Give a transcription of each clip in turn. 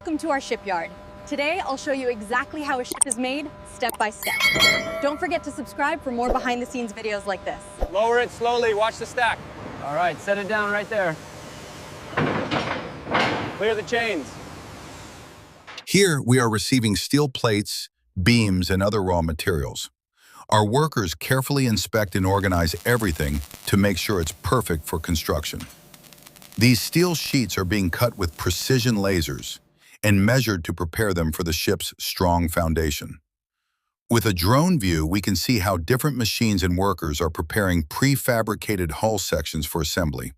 Welcome to our shipyard. Today, I'll show you exactly how a ship is made, step by step. Don't forget to subscribe for more behind-the-scenes videos like this. Lower it slowly, watch the stack. All right, set it down right there. Clear the chains. Here, we are receiving steel plates, beams, and other raw materials. Our workers carefully inspect and organize everything to make sure it's perfect for construction. These steel sheets are being cut with precision lasers and measured to prepare them for the ship's strong foundation. With a drone view, we can see how different machines and workers are preparing prefabricated hull sections for assembly.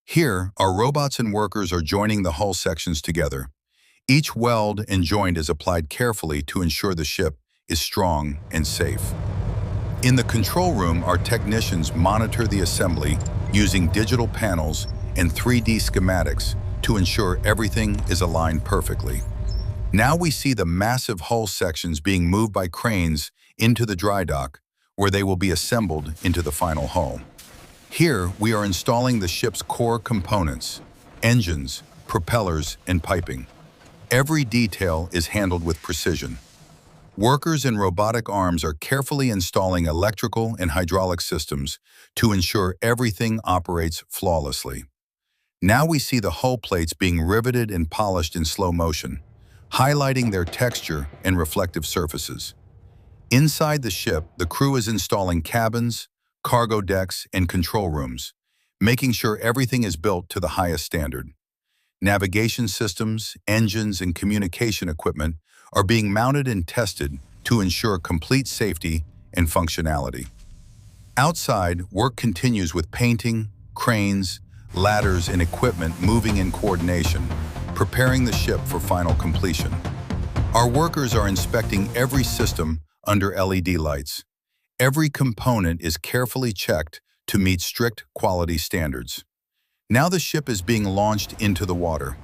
Here, our robots and workers are joining the hull sections together. Each weld and joint is applied carefully to ensure the ship is strong and safe. In the control room, our technicians monitor the assembly using digital panels and 3D schematics to ensure everything is aligned perfectly. Now we see the massive hull sections being moved by cranes into the dry dock, where they will be assembled into the final hull. Here, we are installing the ship's core components, engines, propellers, and piping. Every detail is handled with precision. Workers in robotic arms are carefully installing electrical and hydraulic systems to ensure everything operates flawlessly. Now we see the hull plates being riveted and polished in slow motion, highlighting their texture and reflective surfaces. Inside the ship, the crew is installing cabins, cargo decks, and control rooms, making sure everything is built to the highest standard. Navigation systems, engines, and communication equipment are being mounted and tested to ensure complete safety and functionality. Outside, work continues with painting, cranes, ladders, and equipment moving in coordination, preparing the ship for final completion. Our workers are inspecting every system under LED lights. Every component is carefully checked to meet strict quality standards. Now the ship is being launched into the water.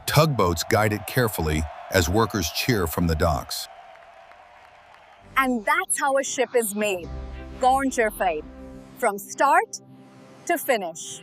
Tugboats guide it carefully as workers cheer from the docks. And that's how a ship is made. Gone Faith, from start to finish.